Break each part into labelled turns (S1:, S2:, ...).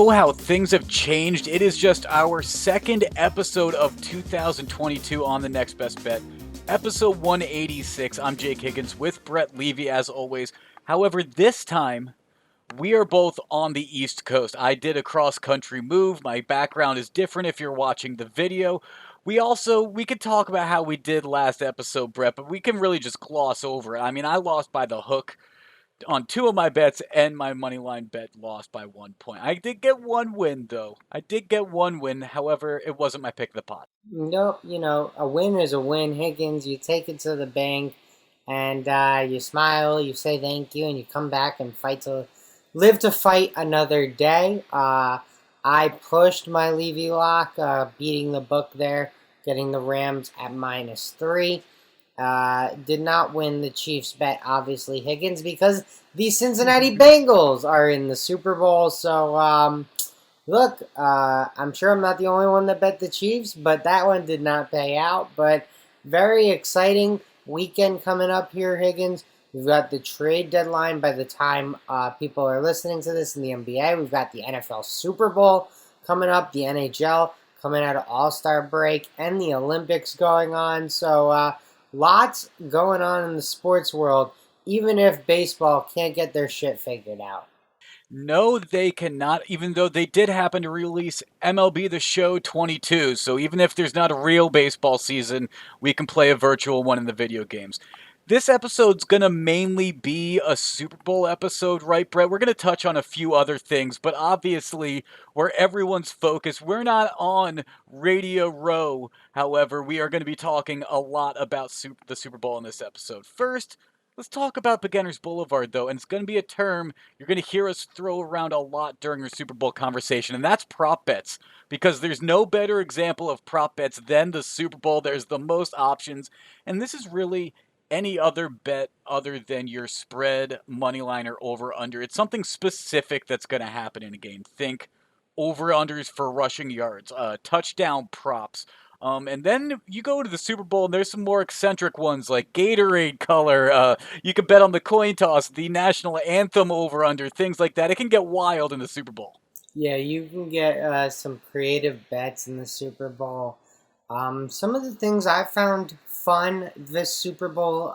S1: know how things have changed. It is just our second episode of 2022 on The Next Best Bet. Episode 186. I'm Jake Higgins with Brett Levy as always. However, this time we are both on the East Coast. I did a cross-country move. My background is different if you're watching the video. We could talk about how we did last episode, Brett, but we can really just gloss over it. I mean, I lost by the hook on two of my bets, and my Moneyline bet lost by 1 point. I did get one win, though. However, it wasn't my pick of the pot.
S2: Nope, a win is a win, Higgins. You take it to the bank, and you smile, you say thank you, and you come back and live to fight another day. I pushed my Levy lock, beating the book there, getting the Rams at -3. Did not win the Chiefs bet, obviously, Higgins, because the Cincinnati Bengals are in the Super Bowl. So, look, I'm sure I'm not the only one that bet the Chiefs, but that one did not pay out. But very exciting weekend coming up here, Higgins. We've got the trade deadline by the time people are listening to this in the NBA. We've got the NFL Super Bowl coming up, the NHL coming out of All-Star break, and the Olympics going on. So, lots going on in the sports world, even if baseball can't get their shit figured out.
S1: No, they cannot, even though they did happen to release MLB The Show 22. So even if there's not a real baseball season, we can play a virtual one in the video games. This episode's going to mainly be a Super Bowl episode, right, Brett? We're going to touch on a few other things, but obviously, where everyone's focused, we're not on Radio Row. However, we are going to be talking a lot about the Super Bowl in this episode. First, let's talk about Beginners Boulevard, though, and it's going to be a term you're going to hear us throw around a lot during our Super Bowl conversation, and that's prop bets, because there's no better example of prop bets than the Super Bowl. There's the most options, and this is really any other bet other than your spread, money line, or over-under. It's something specific that's going to happen in a game. Think over-unders for rushing yards, touchdown props. And then you go to the Super Bowl, and there's some more eccentric ones like Gatorade color. You can bet on the coin toss, the national anthem over-under, things like that. It can get wild in the Super Bowl.
S2: Yeah, you can get some creative bets in the Super Bowl. Some of the things I found fun this Super Bowl,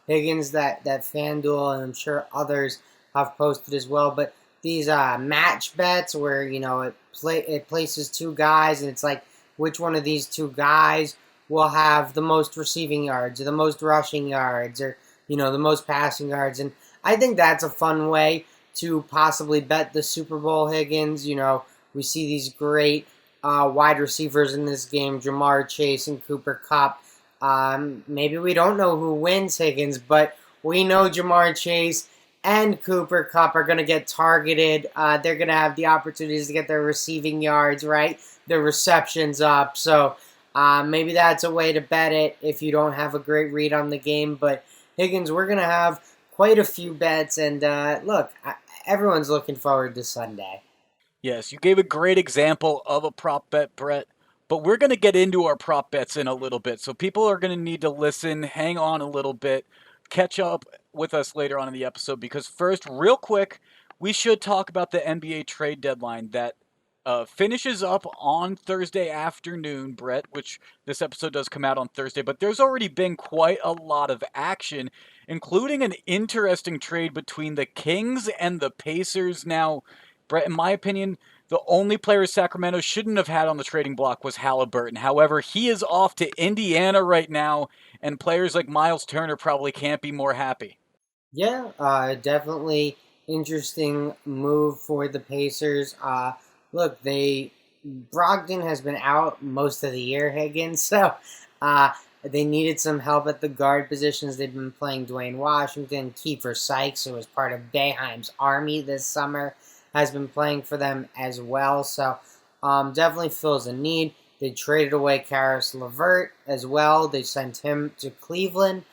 S2: Higgins, that FanDuel and I'm sure others have posted as well, but these match bets where, it places two guys and it's like which one of these two guys will have the most receiving yards or the most rushing yards or, the most passing yards. And I think that's a fun way to possibly bet the Super Bowl, Higgins. We see these great wide receivers in this game, Jamar Chase and Cooper Kupp. Maybe we don't know who wins, Higgins, but we know Jamar Chase and Cooper Kupp are going to get targeted. They're going to have the opportunities to get their receiving yards, right? Their receptions up. So maybe that's a way to bet it if you don't have a great read on the game. But Higgins, we're going to have quite a few bets. And look, everyone's looking forward to Sunday.
S1: Yes, you gave a great example of a prop bet, Brett. But we're going to get into our prop bets in a little bit. So people are going to need to listen, hang on a little bit, catch up with us later on in the episode. Because first, real quick, we should talk about the NBA trade deadline that finishes up on Thursday afternoon, Brett, which this episode does come out on Thursday. But there's already been quite a lot of action, including an interesting trade between the Kings and the Pacers. Now, Brett, in my opinion, the only player Sacramento shouldn't have had on the trading block was Halliburton. However, he is off to Indiana right now, and players like Miles Turner probably can't be more happy.
S2: Yeah, definitely interesting move for the Pacers. Look, Brogdon has been out most of the year, Higgins, so they needed some help at the guard positions. They've been playing Dwayne Washington, Kiefer Sykes, who was part of Boeheim's army this summer, has been playing for them as well. So definitely fills a need. They traded away Karis LeVert as well. They sent him to Cleveland.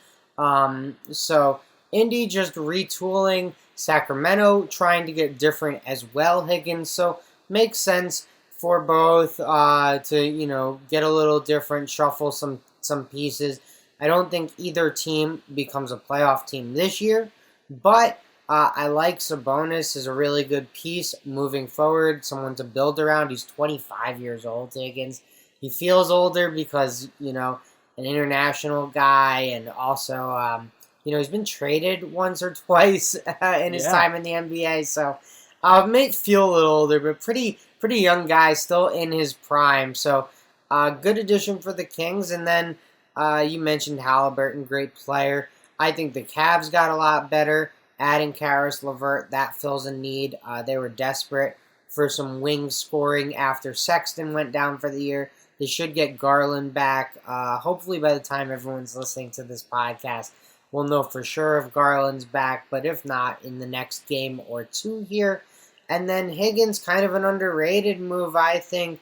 S2: So Indy just retooling. Sacramento trying to get different as well, Higgins. So makes sense for both to, get a little different, shuffle some pieces. I don't think either team becomes a playoff team this year, but I like Sabonis as a really good piece moving forward, someone to build around. He's 25 years old, Higgins. He feels older because, an international guy, and also, he's been traded once or twice in his
S1: Yeah.
S2: time in the NBA. So, may feel a little older, but pretty young guy, still in his prime. So, good addition for the Kings. And then you mentioned Halliburton, great player. I think the Cavs got a lot better. Adding Karis LeVert, that fills a need. They were desperate for some wing scoring after Sexton went down for the year. They should get Garland back. Hopefully by the time everyone's listening to this podcast, we'll know for sure if Garland's back. But if not, in the next game or two here. And then Higgins, kind of an underrated move, I think,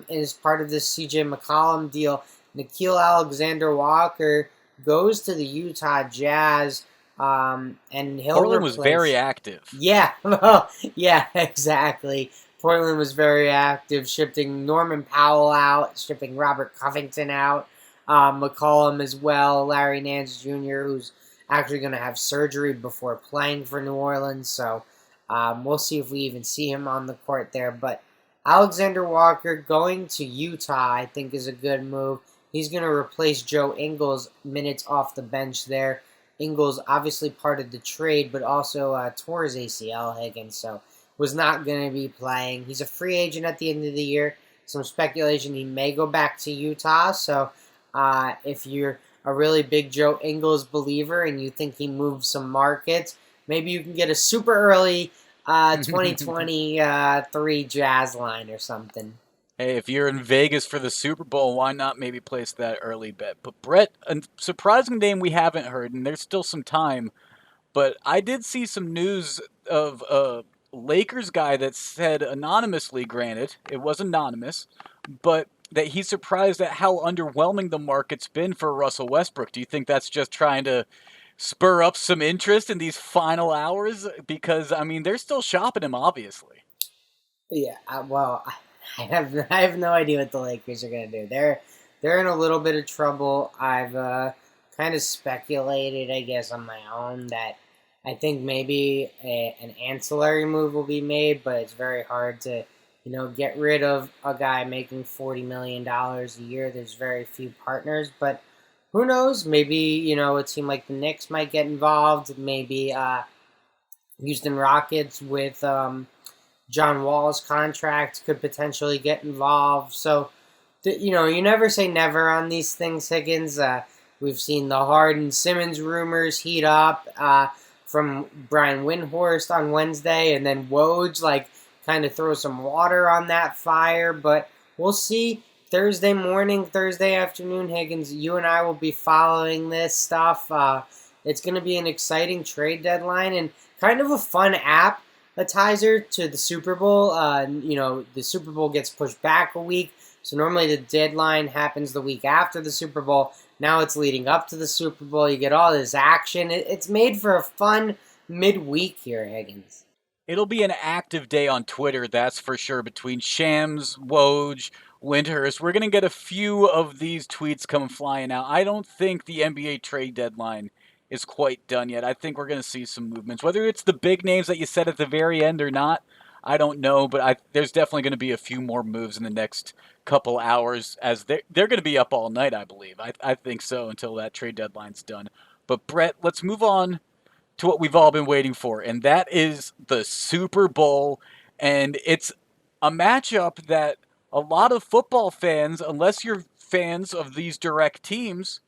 S2: is part of this CJ McCollum deal. Nickeil Alexander-Walker goes to the Utah Jazz. And he'll
S1: Portland was
S2: replace.
S1: very active.
S2: Yeah, well, yeah, exactly. Portland was very active, shipping Norman Powell out, shipping Robert Covington out, McCollum as well, Larry Nance Jr., who's actually going to have surgery before playing for New Orleans. So we'll see if we even see him on the court there. But Alexander Walker going to Utah, I think, is a good move. He's going to replace Joe Ingles, minutes off the bench there. Ingles obviously part of the trade, but also tore his ACL, Higgins, so was not going to be playing. He's a free agent at the end of the year. Some speculation he may go back to Utah, so if you're a really big Joe Ingles believer and you think he moves some markets, maybe you can get a super early 2023 Jazz line or something.
S1: Hey, if you're in Vegas for the Super Bowl, why not maybe place that early bet? But Brett, a surprising name we haven't heard, and there's still some time, but I did see some news of a Lakers guy that said anonymously, granted, it was anonymous, but that he's surprised at how underwhelming the market's been for Russell Westbrook. Do you think that's just trying to spur up some interest in these final hours? Because, I mean, they're still shopping him, obviously.
S2: Yeah, I have no idea what the Lakers are gonna do. They're in a little bit of trouble. I've kind of speculated, I guess, on my own that I think maybe an ancillary move will be made, but it's very hard to get rid of a guy making $40 million a year. There's very few partners, but who knows? Maybe a team like the Knicks might get involved. Maybe Houston Rockets with John Wall's contract could potentially get involved. So, you never say never on these things, Higgins. We've seen the Harden Simmons rumors heat up from Brian Windhorst on Wednesday, and then Woj kind of throw some water on that fire. But we'll see. Thursday morning, Thursday afternoon, Higgins, you and I will be following this stuff. It's going to be an exciting trade deadline and kind of a fun appetizer to the Super Bowl. The Super Bowl gets pushed back a week, so normally the deadline happens the week after the Super Bowl. Now it's leading up to the Super Bowl. You get all this action. It's made for a fun midweek here, Higgins.
S1: It'll be an active day on Twitter, that's for sure, between Shams, Woj, Windhurst. We're going to get a few of these tweets come flying out. I don't think the NBA trade deadline is quite done yet. I think we're going to see some movements. Whether it's the big names that you said at the very end or not, I don't know, but there's definitely going to be a few more moves in the next couple hours, as they're going to be up all night, I believe. I think so, until that trade deadline's done. But Brett, let's move on to what we've all been waiting for, and that is the Super Bowl. And it's a matchup that a lot of football fans, unless you're fans of these direct teams,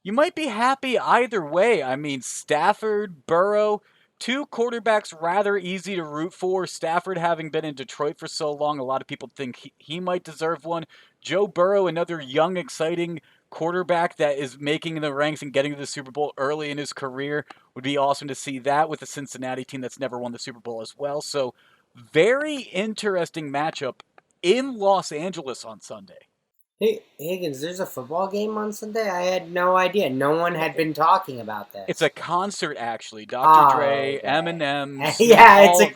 S1: you might be happy either way. I mean, Stafford, Burrow, two quarterbacks rather easy to root for. Stafford having been in Detroit for so long, a lot of people think he might deserve one. Joe Burrow, another young, exciting quarterback that is making the ranks and getting to the Super Bowl early in his career. Would be awesome to see that with the Cincinnati team that's never won the Super Bowl as well. So, very interesting matchup in Los Angeles on Sunday.
S2: Hey, Higgins, there's a football game on Sunday? I had no idea. No one had been talking about this.
S1: It's a concert, actually. Dr. Dre,
S2: okay.
S1: Eminem,
S2: Yeah,
S1: it's a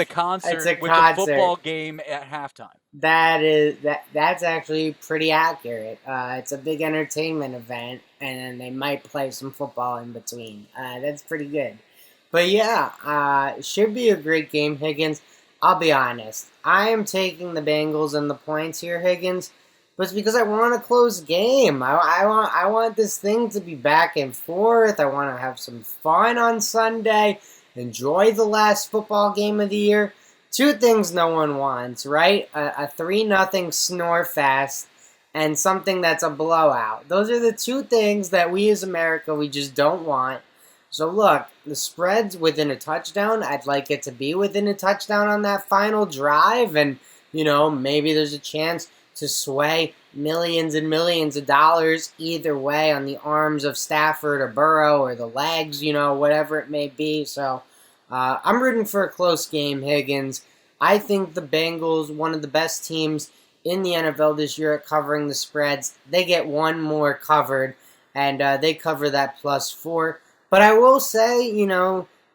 S1: concert
S2: It's a
S1: with a football game at halftime.
S2: That's actually pretty accurate. It's a big entertainment event, and then they might play some football in between. That's pretty good. But yeah, it should be a great game, Higgins. I'll be honest. I am taking the Bengals and the points here, Higgins. But it's because I want a close game. I want this thing to be back and forth. I want to have some fun on Sunday. Enjoy the last football game of the year. Two things no one wants, right? A 3-0 snore fest and something that's a blowout. Those are the two things that we as America, we just don't want. So look, the spread's within a touchdown. I'd like it to be within a touchdown on that final drive, and maybe there's a chance to sway millions and millions of dollars either way on the arms of Stafford or Burrow or the legs, whatever it may be. So I'm rooting for a close game, Higgins. I think the Bengals, one of the best teams in the NFL this year at covering the spreads, they get one more covered, and they cover that +4. But I will say,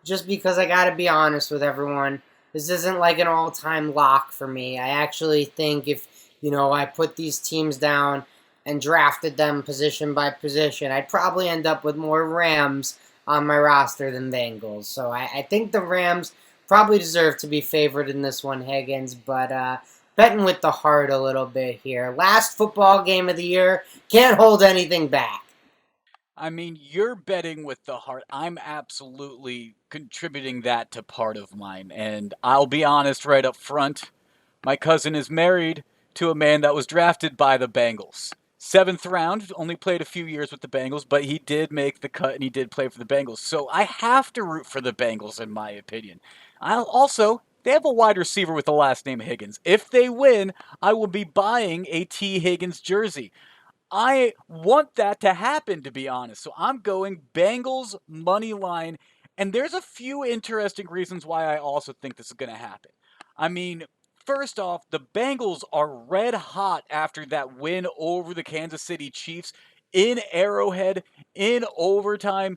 S2: just because I got to be honest with everyone, this isn't like an all-time lock for me. I actually think if, I put these teams down and drafted them position by position, I'd probably end up with more Rams on my roster than Bengals. So I think the Rams probably deserve to be favored in this one, Higgins, but betting with the heart a little bit here. Last football game of the year, can't hold anything back.
S1: I mean, you're betting with the heart. I'm absolutely contributing that to part of mine. And I'll be honest right up front. My cousin is married to a man that was drafted by the Bengals. Seventh round, only played a few years with the Bengals, but he did make the cut and he did play for the Bengals. So I have to root for the Bengals, in my opinion. I'll also, they have a wide receiver with the last name Higgins. If they win, I will be buying a T. Higgins jersey. I want that to happen, to be honest. So I'm going Bengals money line. And there's a few interesting reasons why I also think this is going to happen. I mean, first off, the Bengals are red hot after that win over the Kansas City Chiefs in Arrowhead in overtime.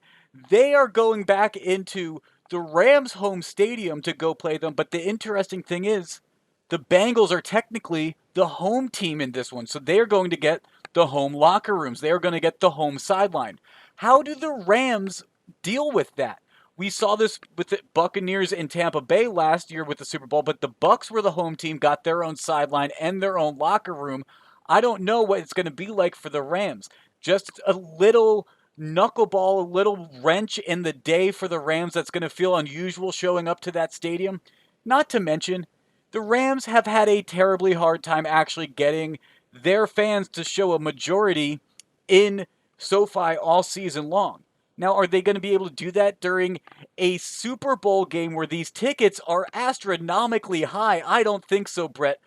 S1: They are going back into the Rams' home stadium to go play them. But the interesting thing is, the Bengals are technically the home team in this one. So they are going to get the home locker rooms. They are going to get the home sideline. How do the Rams deal with that? We saw this with the Buccaneers in Tampa Bay last year with the Super Bowl, but the Bucs were the home team, got their own sideline and their own locker room. I don't know what it's going to be like for the Rams. Just a little knuckleball, a little wrench in the day for the Rams that's going to feel unusual showing up to that stadium. Not to mention, the Rams have had a terribly hard time actually getting their fans to show a majority in SoFi all season long. Now, are they going to be able to do that during a Super Bowl game where these tickets are astronomically high? I don't think so, Brett.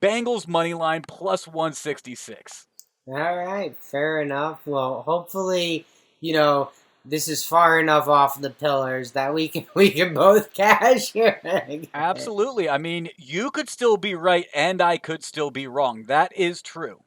S1: Bengals money line +166.
S2: All right, fair enough. Well, hopefully, this is far enough off the pillars that we can both cash here.
S1: Absolutely. I mean, you could still be right and I could still be wrong. That is true.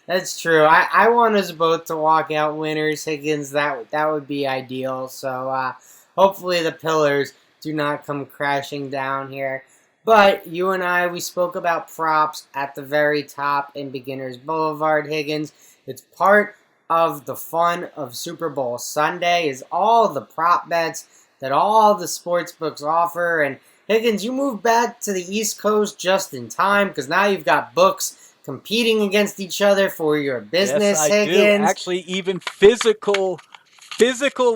S2: That's true. I want us both to walk out winners, Higgins. That would be ideal. So hopefully the pillars do not come crashing down here. But you and I, we spoke about props at the very top in Beginners Boulevard, Higgins. It's part of the fun of Super Bowl Sunday is all the prop bets that all the sports books offer. And Higgins, you moved back to the East Coast just in time because now you've got books competing against each other for your business,
S1: yes, I
S2: Higgins.
S1: do. Actually, even physical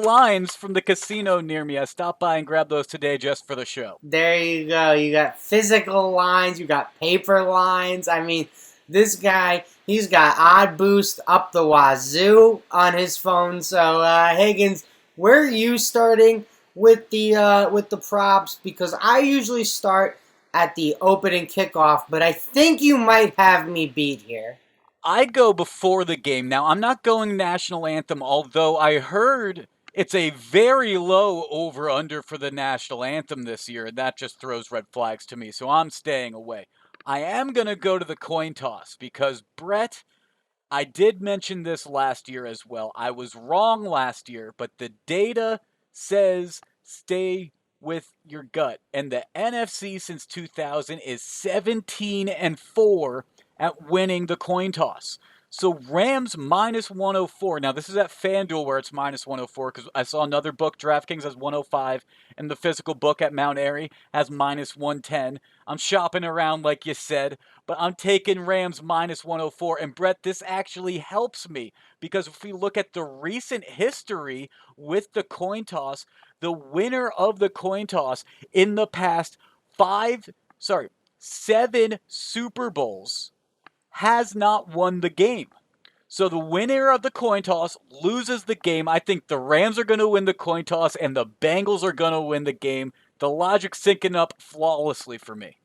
S1: lines from the casino near me. I stopped by and grabbed those today just for the show.
S2: There you go. You got physical lines. You got paper lines. I mean, this guy, he's got Odd Boost up the wazoo on his phone. So, Higgins, where are you starting with the props? Because I usually start at the opening kickoff, but I think you might have me beat here.
S1: I go before the game. Now, I'm not going national anthem, although I heard it's a very low over-under for the national anthem this year, and that just throws red flags to me, so I'm staying away. I am going to go to the coin toss because, Brett, I did mention this last year as well. I was wrong last year, but the data says stay with your gut. And the NFC since 2000 is 17-4 at winning the coin toss. So Rams minus 104. Now this is at FanDuel where it's minus 104 because I saw another book, DraftKings has 105, and the physical book at Mount Airy has minus 110. I'm shopping around like you said, but I'm taking Rams minus 104. And Brett, this actually helps me because if we look at the recent history with the coin toss, the winner of the coin toss in the past seven Super Bowls has not won the game. So the winner of the coin toss loses the game. I think the Rams are going to win the coin toss and the Bengals are going to win the game. The logic's syncing up flawlessly for me.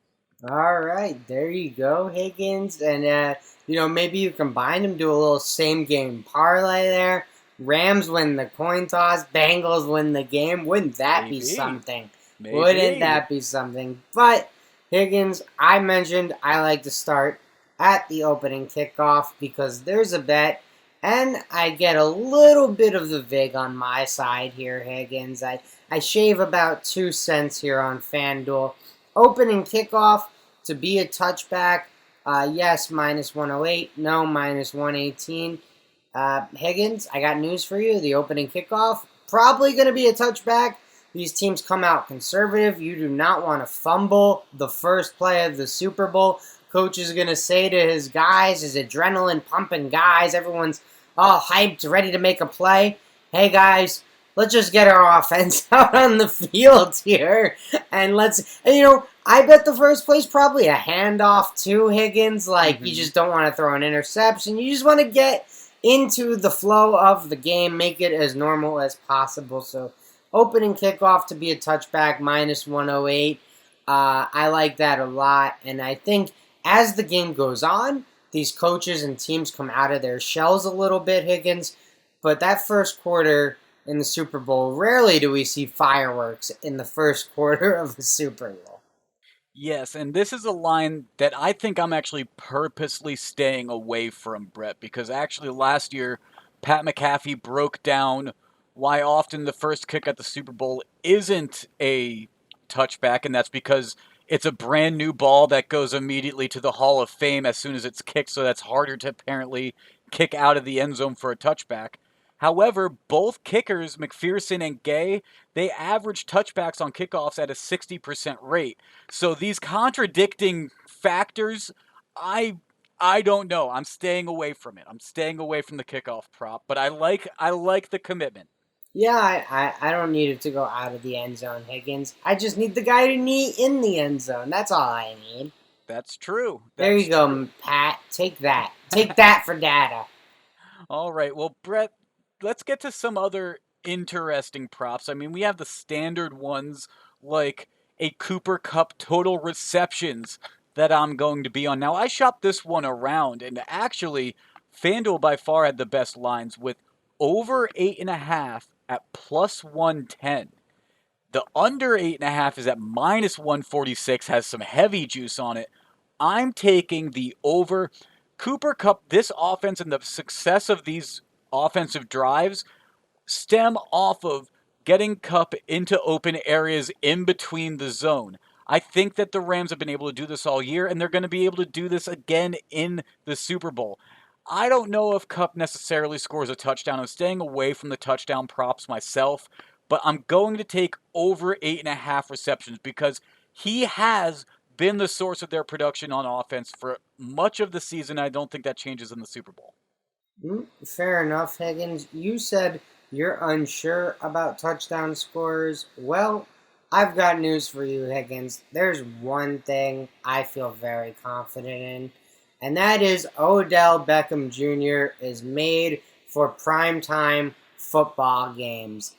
S2: All right, there you go, Higgins. And, maybe you combine them, do a little same game parlay there. Rams win the coin toss, Bengals win the game. Wouldn't that be
S1: Maybe.
S2: something? Wouldn't
S1: Maybe.
S2: that be something? But, Higgins, I mentioned I like to start at the opening kickoff because there's a bet, and I get a little bit of the vig on my side here, Higgins. I shave about 2 cents here on FanDuel. Opening kickoff to be a touchback. Yes, minus 108. No, minus 118. Higgins, I got news for you. The opening kickoff, probably going to be a touchback. These teams come out conservative. You do not want to fumble the first play of the Super Bowl. Coach is going to say to his guys, his adrenaline pumping guys, everyone's all hyped, ready to make a play. Hey, guys, let's just get our offense out on the field here. And I bet the first play's probably a handoff to Higgins. You just don't want to throw an interception. You just want to get into the flow of the game, make it as normal as possible. So, opening kickoff to be a touchback, minus 108. I like that a lot. And I think as the game goes on, these coaches and teams come out of their shells a little bit, Higgins. But that first quarter in the Super Bowl, rarely do we see fireworks in the first quarter of the Super Bowl.
S1: Yes, and this is a line that I think I'm actually purposely staying away from, Brett, because actually last year, Pat McAfee broke down why often the first kick at the Super Bowl isn't a touchback, and that's because it's a brand new ball that goes immediately to the Hall of Fame as soon as it's kicked, so that's harder to apparently kick out of the end zone for a touchback. However, both kickers, McPherson and Gay, they average touchbacks on kickoffs at a 60% rate. So these contradicting factors, I I don't know. I'm staying away from it. I'm staying away from the kickoff prop, but I like the commitment.
S2: Yeah, I don't need it to go out of the end zone, Higgins. I just need the guy to knee in the end zone. That's all I need.
S1: That's true.
S2: There
S1: That's
S2: you go,
S1: true.
S2: Pat. Take that. Take that for data.
S1: All right. Well, Brett, let's get to some other interesting props. I mean, we have the standard ones like a Cooper Cup total receptions that I'm going to be on. Now, I shopped this one around, and actually, FanDuel by far had the best lines with over 8.5 at plus 110. The under 8.5 is at minus 146, has some heavy juice on it. I'm taking the over. Cooper Cup, this offense and the success of these offensive drives stem off of getting Cup into open areas in between the zone. I think that the Rams have been able to do this all year, and they're going to be able to do this again in the Super Bowl. I don't know if Cup necessarily scores a touchdown. I'm staying away from the touchdown props myself, but I'm going to take over 8.5 receptions because he has been the source of their production on offense for much of the season. I don't think that changes in the Super Bowl.
S2: Fair enough, Higgins. You said you're unsure about touchdown scores. Well, I've got news for you, Higgins. There's one thing I feel very confident in, and that is Odell Beckham Jr. is made for primetime football games.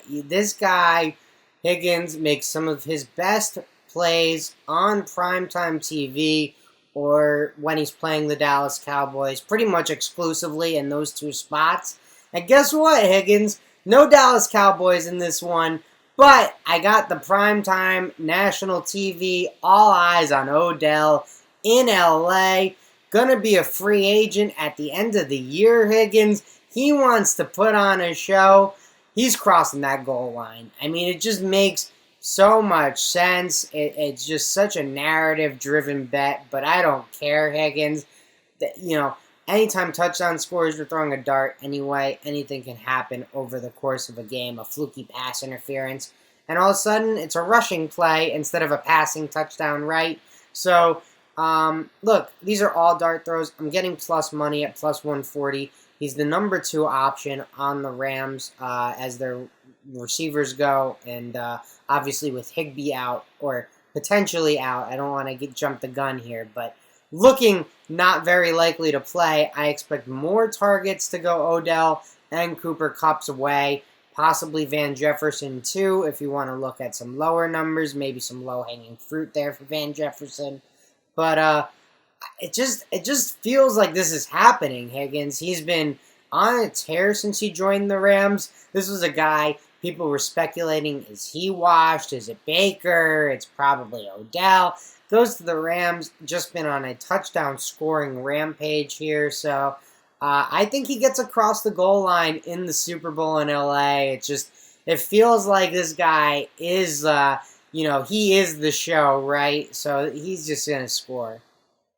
S2: This guy, Higgins, makes some of his best plays on primetime TV or when he's playing the Dallas Cowboys, pretty much exclusively in those two spots. And guess what, Higgins? No Dallas Cowboys in this one, but I got the primetime national TV, all eyes on Odell in LA. Gonna be a free agent at the end of the year, Higgins. He wants to put on a show. He's crossing that goal line. I mean, it just makes so much sense. It's just such a narrative-driven bet, but I don't care, Higgins. anytime touchdown scores, you're throwing a dart anyway. Anything can happen over the course of a game, a fluky pass interference. And all of a sudden, it's a rushing play instead of a passing touchdown, right? So, look, these are all dart throws. I'm getting plus money at plus 140. He's the number 2 option on the Rams as their receivers go. And obviously with Higbee out, or potentially out, I don't want to jump the gun here, but looking not very likely to play, I expect more targets to go Odell and Cooper Kupp's way. Possibly Van Jefferson too, if you want to look at some lower numbers, maybe some low-hanging fruit there for Van Jefferson. But it just feels like this is happening, Higgins. He's been on a tear since he joined the Rams. This was a guy people were speculating, is he washed? Is it Baker? It's probably Odell. Goes to the Rams, just been on a touchdown scoring rampage here, so I think he gets across the goal line in the Super Bowl in LA. It feels like this guy is, he is the show, right? So he's just going to score.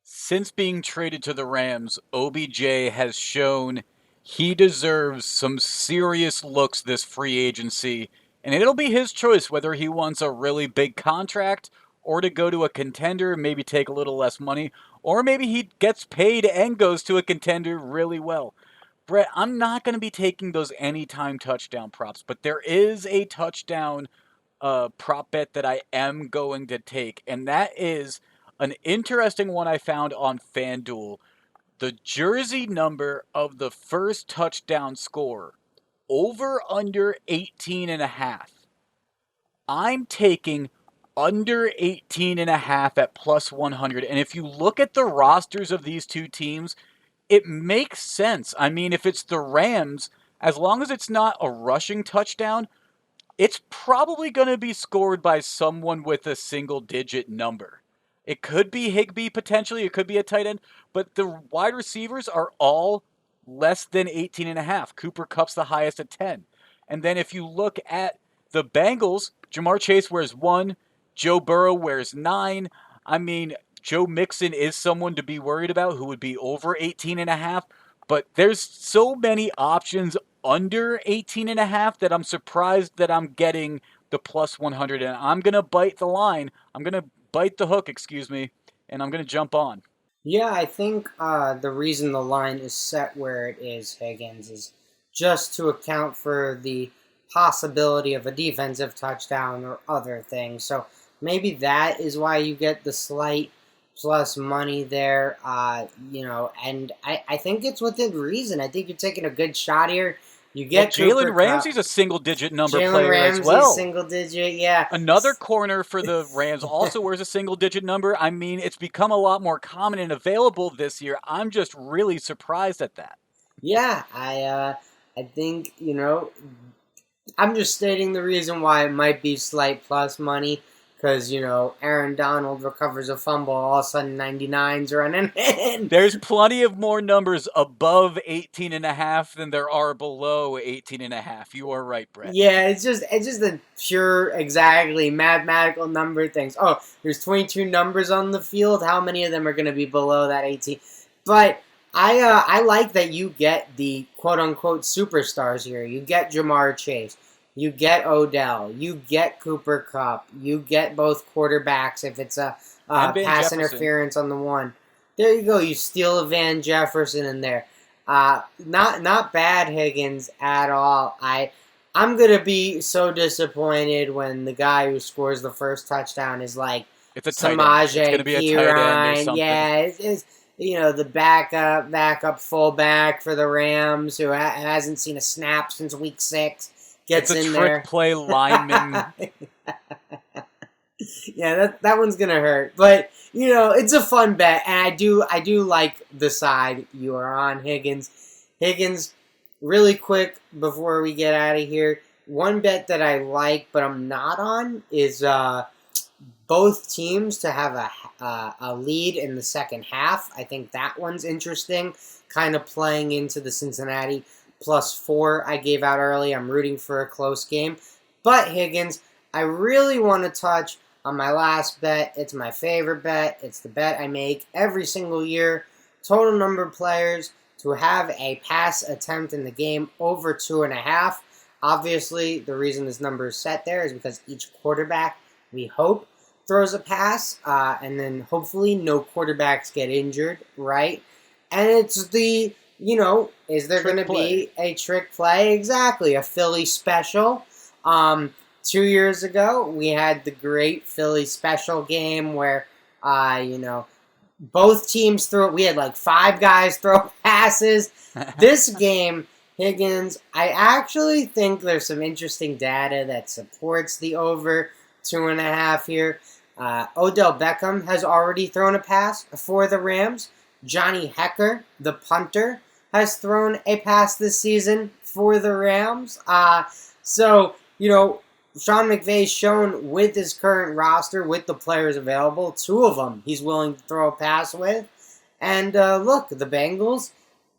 S1: Since being traded to the Rams, OBJ has shown he deserves some serious looks this free agency, and it'll be his choice whether he wants a really big contract or to go to a contender, maybe take a little less money, or maybe he gets paid and goes to a contender really well. Brett, I'm not going to be taking those anytime touchdown props, but there is a touchdown prop bet that I am going to take, and that is an interesting one I found on FanDuel. The jersey number of the first touchdown score, over under 18 and a half. I'm taking under 18 and a half at plus 100. And if you look at the rosters of these two teams, it makes sense. I mean, if it's the Rams, as long as it's not a rushing touchdown, it's probably going to be scored by someone with a single-digit number. It could be Higbee potentially, it could be a tight end, but the wide receivers are all less than 18 and a half. Cooper Kupp's the highest at 10. And then if you look at the Bengals, Jamar Chase wears 1, Joe Burrow wears 9. I mean, Joe Mixon is someone to be worried about who would be over 18 and a half, but there's so many options under 18 and a half that I'm surprised that I'm getting the plus 100, and I'm going to bite the line. I'm going to bite the hook, and I'm going to jump on.
S2: Yeah, I think the reason the line is set where it is, Higgins, is just to account for the possibility of a defensive touchdown or other things. So maybe that is why you get the slight plus money there, and I think it's within reason. I think you're taking a good shot here. You get
S1: Jalen Ramsey's a single-digit number player
S2: Ramsey's
S1: as well.
S2: Single-digit, yeah.
S1: Another corner for the Rams also wears a single-digit number. I mean, it's become a lot more common and available this year. I'm just really surprised at that.
S2: Yeah, I think, I'm just stating the reason why it might be slight plus money. Because, Aaron Donald recovers a fumble, all of a sudden 99's running in.
S1: There's plenty of more numbers above 18 and a half than there are below 18 and a half. You are right, Brett.
S2: Yeah, it's just a pure, exactly, mathematical number things. Oh, there's 22 numbers on the field. How many of them are going to be below that 18? But I like that you get the quote-unquote superstars here. You get Jamar Chase. You get Odell. You get Cooper Kupp. You get both quarterbacks if it's a pass interference on the one. There you go. You steal a Van Jefferson in there. Not bad, Higgins, at all. I'm gonna be so disappointed when the guy who scores the first touchdown is like
S1: it's a Samaje
S2: It's gonna be a tight end or something. Yeah, it's the backup fullback for the Rams who hasn't seen a snap since week 6. Gets
S1: it's a
S2: in
S1: trick
S2: there.
S1: Play lineman.
S2: Yeah, that one's gonna hurt, but it's a fun bet, and I do like the side you are on, Higgins. Higgins, really quick before we get out of here, one bet that I like but I'm not on is both teams to have a lead in the second half. I think that one's interesting, kind of playing into the Cincinnati +4 I gave out early. I'm rooting for a close game. But, Higgins, I really want to touch on my last bet. It's my favorite bet. It's the bet I make every single year. total number of players to have a pass attempt in the game over 2.5. Obviously, the reason this number is set there is because each quarterback, we hope, throws a pass, and then hopefully no quarterbacks get injured, right? And it's is there going to be a trick play? Exactly, a Philly special. 2 years ago, we had the great Philly special game where, both teams threw it. We had like 5 guys throw passes. This game, Higgins, I actually think there's some interesting data that supports the over 2.5 here. Odell Beckham has already thrown a pass for the Rams. Johnny Hecker, the punter, has thrown a pass this season for the Rams. Sean McVay's shown with his current roster, with the players available, 2 of them he's willing to throw a pass with. And look, the Bengals,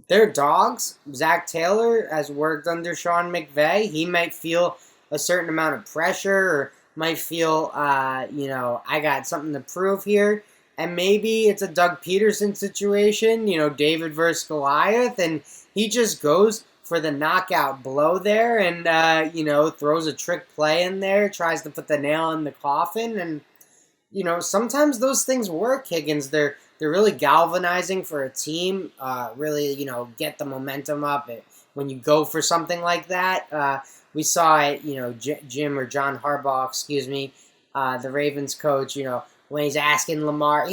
S2: they're dogs. Zach Taylor has worked under Sean McVay. He might feel a certain amount of pressure, or might feel, I got something to prove here. And maybe it's a Doug Peterson situation, David versus Goliath, and he just goes for the knockout blow there and, throws a trick play in there, tries to put the nail in the coffin. And, sometimes those things work, Higgins. They're really galvanizing for a team, really, get the momentum up when you go for something like that. We saw it, Jim or John Harbaugh, excuse me, the Ravens coach, when he's asking Lamar,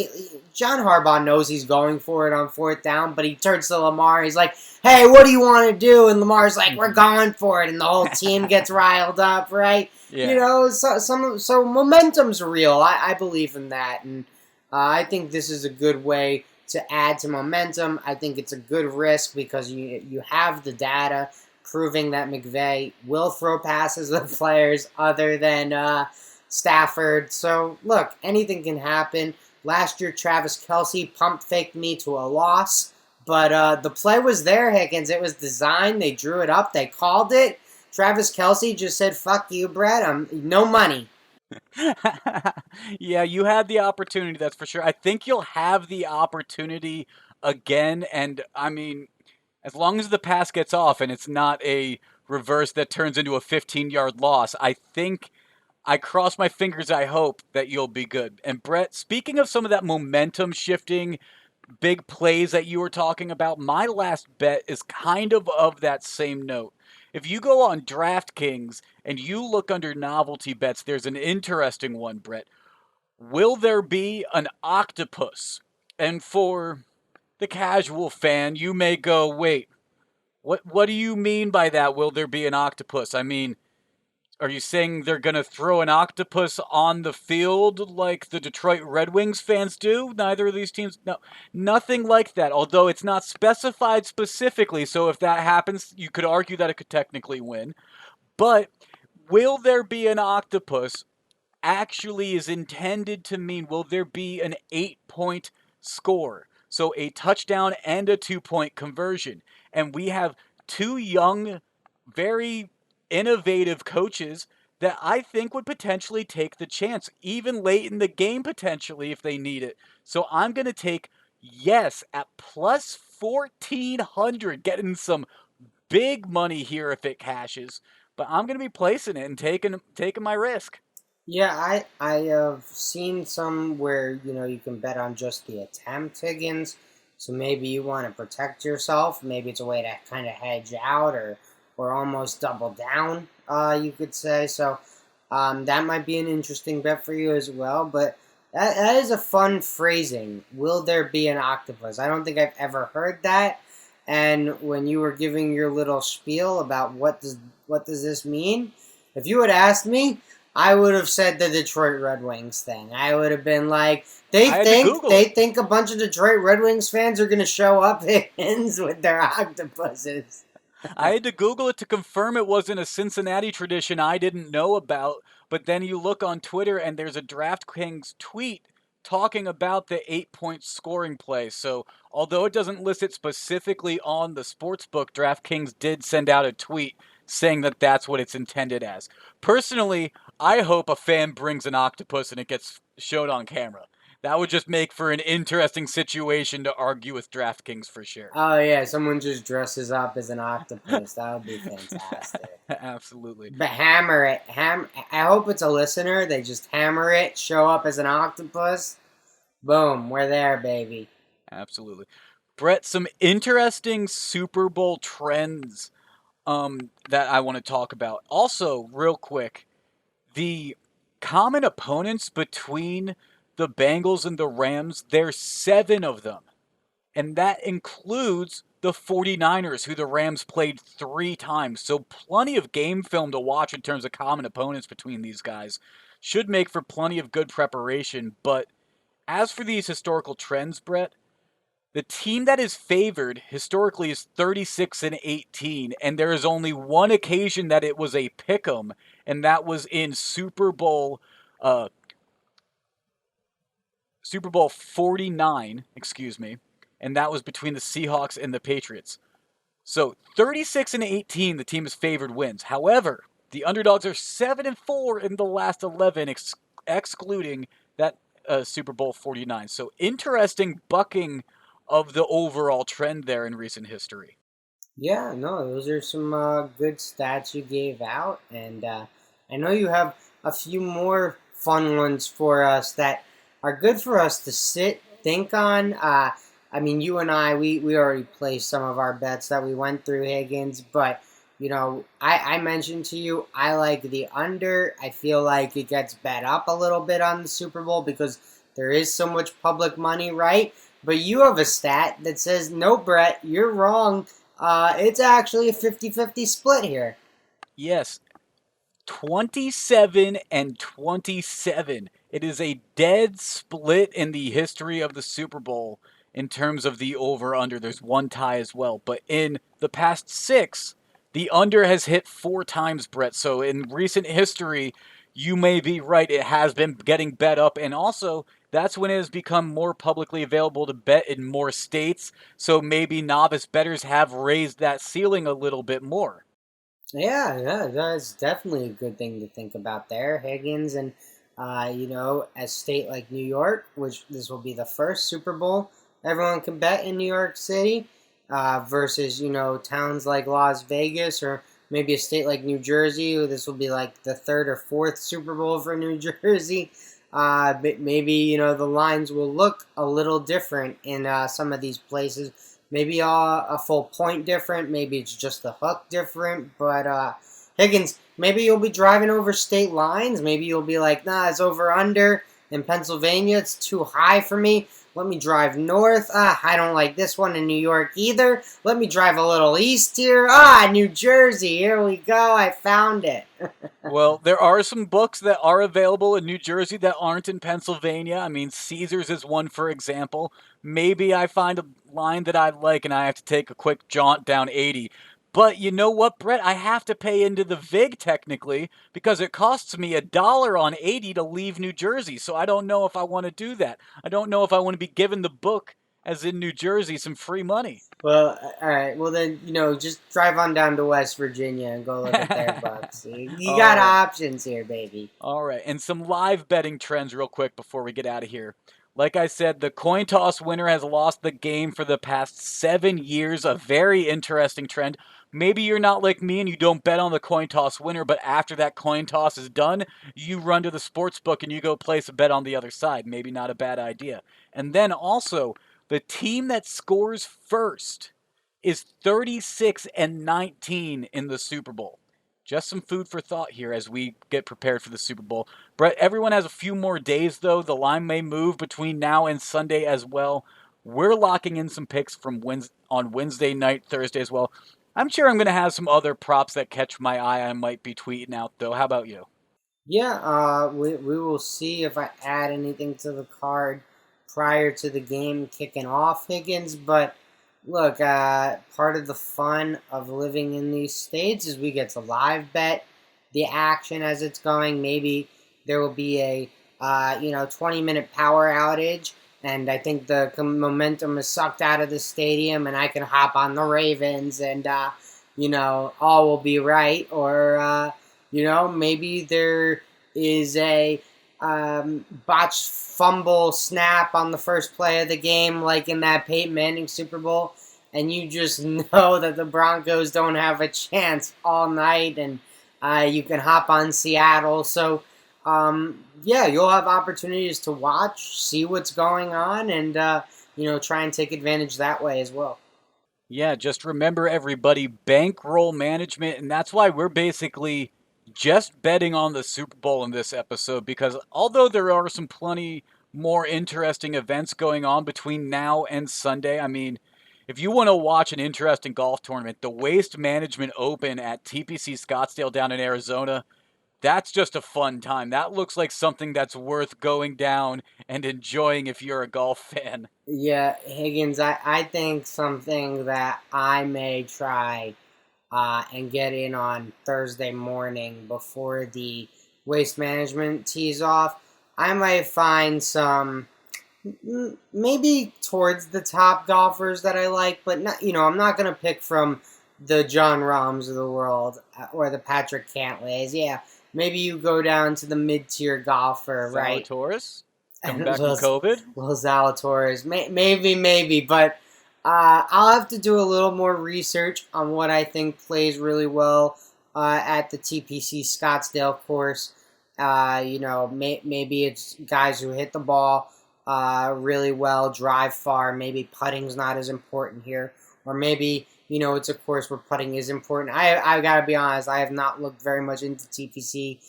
S2: John Harbaugh knows he's going for it on 4th down, but he turns to Lamar, he's like, hey, what do you want to do? And Lamar's like, we're going for it, and the whole team gets riled up, right?
S1: Yeah.
S2: So momentum's real. I believe in that, and I think this is a good way to add to momentum. I think it's a good risk because you have the data proving that McVay will throw passes with players other than Stafford. So, look, anything can happen. Last year, Travis Kelce pump faked me to a loss, but the play was there, Higgins. It was designed. They drew it up. They called it. Travis Kelce just said, fuck you, Brett. No money.
S1: Yeah, you had the opportunity, that's for sure. I think you'll have the opportunity again, and I mean, as long as the pass gets off and it's not a reverse that turns into a 15-yard loss, I think I cross my fingers. I hope that you'll be good. And Brett, speaking of some of that momentum shifting, big plays that you were talking about, my last bet is kind of that same note. If you go on DraftKings and you look under novelty bets, there's an interesting one, Brett. Will there be an octopus? And for the casual fan, you may go, wait, what do you mean by that? Will there be an octopus? I mean, are you saying they're going to throw an octopus on the field like the Detroit Red Wings fans do? Neither of these teams. No, nothing like that. Although it's not specified specifically, so if that happens, you could argue that it could technically win. But will there be an octopus actually is intended to mean will there be an 8-point score? So a touchdown and a 2-point conversion. And we have 2 young, very innovative coaches that I think would potentially take the chance, even late in the game, potentially, if they need it. So I'm going to take yes at plus 1,400, getting some big money here if it cashes. But I'm going to be placing it and taking my risk.
S2: Yeah, I have seen some where you can bet on just the attempt, Higgins. So maybe you want to protect yourself. Maybe it's a way to kind of hedge out or almost double down. You could say so. That might be an interesting bet for you as well. But that is a fun phrasing. Will there be an octopus? I don't think I've ever heard that. And when you were giving your little spiel about what does this mean, if you had asked me, I would have said the Detroit Red Wings thing. I would have been like, they think a bunch of Detroit Red Wings fans are going to show up with their octopuses.
S1: I had to Google it to confirm it wasn't a Cincinnati tradition I didn't know about. But then you look on Twitter and there's a DraftKings tweet talking about the 8-point scoring play. So although it doesn't list it specifically on the sportsbook, DraftKings did send out a tweet saying that that's what it's intended as. Personally, I hope a fan brings an octopus and it gets showed on camera. That would just make for an interesting situation to argue with DraftKings for sure.
S2: Oh yeah, someone just dresses up as an octopus. That would be fantastic.
S1: Absolutely.
S2: But hammer it. I hope it's a listener. They just hammer it, show up as an octopus. Boom, we're there, baby.
S1: Absolutely. Brett, some interesting Super Bowl trends that I want to talk about. Also, real quick, the common opponents between the Bengals and the Rams, there's 7 of them. And that includes the 49ers, who the Rams played 3 times. So plenty of game film to watch in terms of common opponents between these guys. Should make for plenty of good preparation. But as for these historical trends, Brett, the team that is favored historically is 36-18, and there is only one occasion that it was a pick'em, and that was in Super Bowl 49, excuse me, and that was between the Seahawks and the Patriots. So 36-18, the team is favored wins. However, the underdogs are 7-4 in the last 11, excluding that Super Bowl 49. So interesting bucking of the overall trend there in recent history.
S2: Yeah, no, those are some good stats you gave out, and I know you have a few more fun ones for us that are good for us to sit, think on. I mean, you and I, we already placed some of our bets that we went through, Higgins, but I mentioned to you I like the under. I feel like it gets bet up a little bit on the Super Bowl because there is so much public money, right? But you have a stat that says, no, Brett, you're wrong. It's actually a 50-50 split here.
S1: Yes, 27-27. It is a dead split in the history of the Super Bowl in terms of the over-under. There's one tie as well. But in the past 6, the under has hit 4 times, Brett. So in recent history, you may be right. It has been getting bet up. And also, that's when it has become more publicly available to bet in more states. So maybe novice bettors have raised that ceiling a little bit more.
S2: Yeah, that's definitely a good thing to think about there, Higgins. And, a state like New York, which this will be the first Super Bowl everyone can bet in New York City, versus, towns like Las Vegas or maybe a state like New Jersey, this will be like the third or fourth Super Bowl for New Jersey. But maybe, the lines will look a little different in some of these places. Maybe a full point different. Maybe it's just the hook different. But Higgins, maybe you'll be driving over state lines. Maybe you'll be like, nah, it's over under. In Pennsylvania, it's too high for me. Let me drive north. I don't like this one in New York either. Let me drive a little east here. New Jersey. Here we go. I found it.
S1: Well, there are some books that are available in New Jersey that aren't in Pennsylvania. I mean, Caesars is one, for example. Maybe I find a line that I like and I have to take a quick jaunt down 80. But you know what, Brett? I have to pay into the VIG technically because it costs me $1 on 80 to leave New Jersey. So I don't know if I want to do that. I don't know if I want to be given the book, as in New Jersey, some free money.
S2: Well, all right. Well, then, just drive on down to West Virginia and go look at their bucks. You got
S1: All right.
S2: options here, baby.
S1: All right, and some live betting trends real quick before we get out of here. Like I said, the coin toss winner has lost the game for the past 7 years. A very interesting trend. Maybe you're not like me and you don't bet on the coin toss winner, but after that coin toss is done, you run to the sports book and you go place a bet on the other side. Maybe not a bad idea. And then also, the team that scores first is 36-19 in the Super Bowl. Just some food for thought here as we get prepared for the Super Bowl. Brett, everyone has a few more days, though. The line may move between now and Sunday as well. We're locking in some picks from on Wednesday night, Thursday as well. I'm sure I'm going to have some other props that catch my eye I might be tweeting out, though. How about you?
S2: Yeah, we will see if I add anything to the card prior to the game kicking off, Higgins. But look, part of the fun of living in these states is we get to live bet the action as it's going. Maybe there will be a 20-minute power outage, and I think the momentum is sucked out of the stadium, and I can hop on the Ravens, and all will be right. Or maybe there is a botched fumble snap on the first play of the game, like in that Peyton Manning Super Bowl, and you just know that the Broncos don't have a chance all night, and you can hop on Seattle. So, yeah, you'll have opportunities to watch, see what's going on, and try and take advantage that way as well.
S1: Yeah, just remember everybody, bankroll management, and that's why we're basically just betting on the Super Bowl in this episode because although there are some plenty more interesting events going on between now and Sunday, I mean, if you want to watch an interesting golf tournament, the Waste Management Open at TPC Scottsdale down in Arizona, that's just a fun time. That looks like something that's worth going down and enjoying if you're a golf fan.
S2: Yeah, Higgins, I think something that I may try and get in on Thursday morning before the waste management tees off. I might find some maybe towards the top golfers that I like, but not. I'm not gonna pick from the John Rahms of the world or the Patrick Cantlays. Yeah, maybe you go down to the mid-tier golfer, right?
S1: Zalatoris, coming
S2: And
S1: back from
S2: Will
S1: COVID.
S2: Zalatoris. Maybe, but I'll have to do a little more research on what I think plays really well at the TPC Scottsdale course. Maybe it's guys who hit the ball really well, drive far. Maybe putting's not as important here, or maybe it's a course where putting is important. I gotta be honest, I have not looked very much into TPC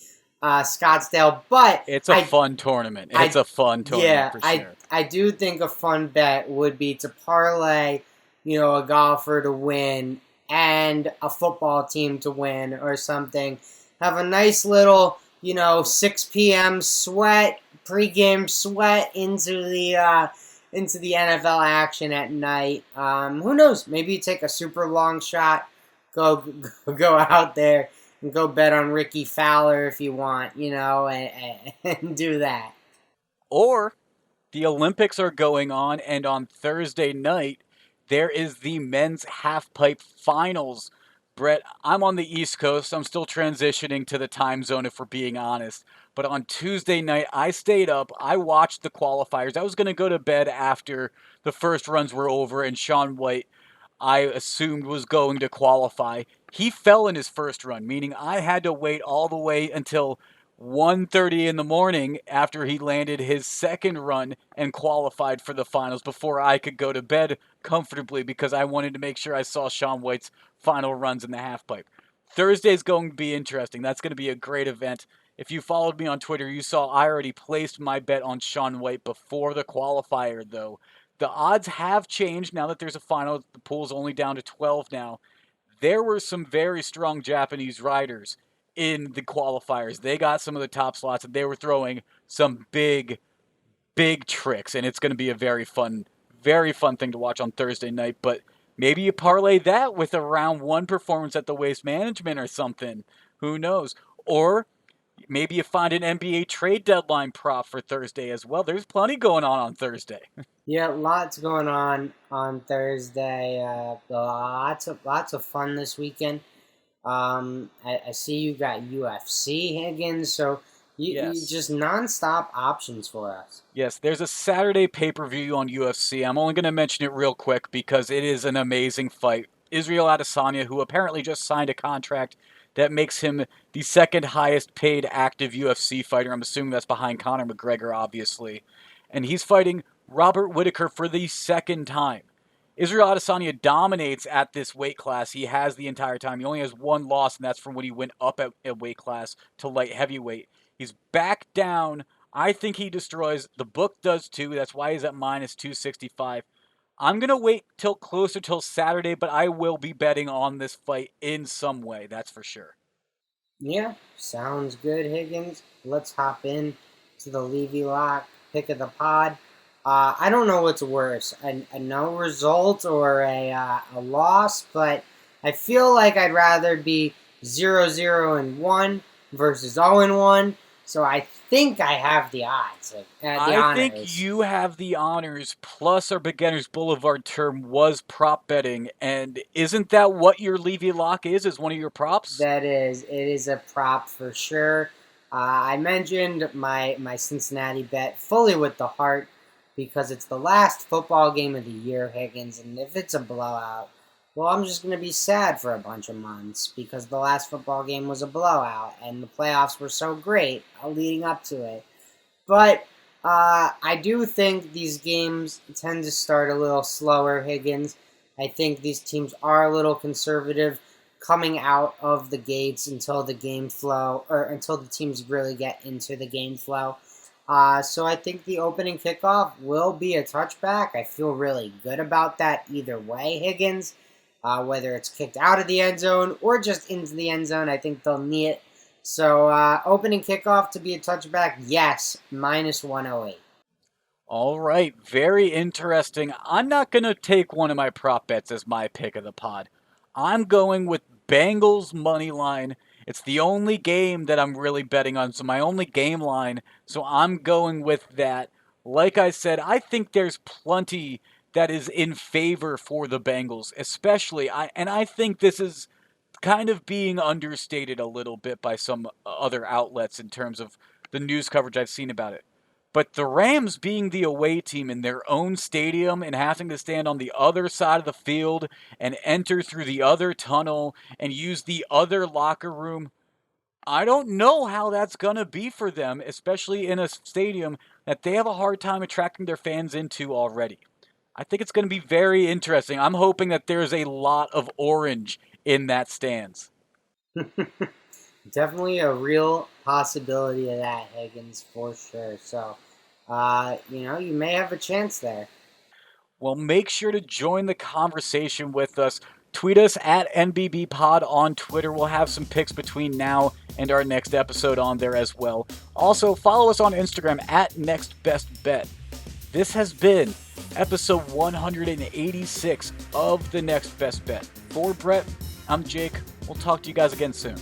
S2: Scottsdale, but
S1: It's a fun tournament. It's a fun tournament
S2: yeah,
S1: for
S2: I
S1: sure.
S2: I do think a fun bet would be to parlay, a golfer to win and a football team to win or something. Have a nice little, 6 p.m. sweat, pregame sweat into the NFL action at night. Who knows? Maybe you take a super long shot, go go out there and go bet on Ricky Fowler if you want, and do that.
S1: Or the Olympics are going on, and on Thursday night, there is the men's halfpipe finals. Brett, I'm on the East Coast. I'm still transitioning to the time zone, if we're being honest. But on Tuesday night, I stayed up. I watched the qualifiers. I was going to go to bed after the first runs were over, and Sean White, I assumed, was going to qualify. He fell in his first run, meaning I had to wait all the way until 1:30 in the morning after he landed his second run and qualified for the finals before I could go to bed comfortably because I wanted to make sure I saw Shaun White's final runs in the halfpipe. Thursday's going to be interesting. That's going to be a great event. If you followed me on Twitter, you saw I already placed my bet on Shaun White before the qualifier, though. The odds have changed now that there's a final. The pool's only down to 12 now. There were some very strong Japanese riders in the qualifiers. They got some of the top slots and they were throwing some big tricks, and it's going to be a very fun thing to watch on Thursday night. But maybe you parlay that with a round one performance at the Waste Management or something. Who knows? Or maybe you find an NBA trade deadline prop for Thursday as well. There's plenty going on Thursday.
S2: Yeah, lots going on Thursday. Lots of fun this weekend. I see you got UFC, Higgins, so you
S1: Yes.
S2: just nonstop options for us.
S1: Yes, there's a Saturday pay-per-view on UFC. I'm only going to mention it real quick because it is an amazing fight. Israel Adesanya, who apparently just signed a contract that makes him the second highest paid active UFC fighter. I'm assuming that's behind Conor McGregor, obviously. And he's fighting Robert Whittaker for the second time. Israel Adesanya dominates at this weight class. He has the entire time. He only has one loss, and that's from when he went up at weight class to light heavyweight. He's back down. I think he destroys. The book does too. That's why he's at minus 265. I'm going to wait till closer till Saturday, but I will be betting on this fight in some way. That's for sure.
S2: Yeah, sounds good, Higgins. Let's hop in to the Levy Lock pick of the pod. I don't know what's worse, a no result or a loss, but I feel like I'd rather be 0-0-1 versus 0-1. So I think I have the odds, the
S1: I think
S2: honors.
S1: you have the honors, plus our Beginners Boulevard term was prop betting. And isn't that what your Levy Lock is one of your props?
S2: It is a prop for sure. I mentioned my Cincinnati bet fully with the heart because it's the last football game of the year, Higgins, and if it's a blowout, well, I'm just going to be sad for a bunch of months because the last football game was a blowout and the playoffs were so great leading up to it. But I do think these games tend to start a little slower, Higgins. I think these teams are a little conservative coming out of the gates until the game flow, or until the teams really get into the game flow. So I think the opening kickoff will be a touchback. I feel really good about that either way, Higgins. Whether it's kicked out of the end zone or just into the end zone, I think they'll knee it. So opening kickoff to be a touchback, yes, minus 108.
S1: All right, very interesting. I'm not going to take one of my prop bets as my pick of the pod. I'm going with Bengals Moneyline. It's the only game that I'm really betting on, so my only game line. So I'm going with that. Like I said, I think there's plenty that is in favor for the Bengals, especially I think this is kind of being understated a little bit by some other outlets in terms of the news coverage I've seen about it. But the Rams being the away team in their own stadium and having to stand on the other side of the field and enter through the other tunnel and use the other locker room, I don't know how that's going to be for them, especially in a stadium that they have a hard time attracting their fans into already. I think it's going to be very interesting. I'm hoping that there's a lot of orange in that stands.
S2: Definitely a real possibility of that, Higgins, for sure. So, you may have a chance there.
S1: Well, make sure to join the conversation with us. Tweet us at NBBPod on Twitter. We'll have some picks between now and our next episode on there as well. Also, follow us on Instagram at NextBestBet. This has been episode 186 of The Next Best Bet. For Brett, I'm Jake. We'll talk to you guys again soon.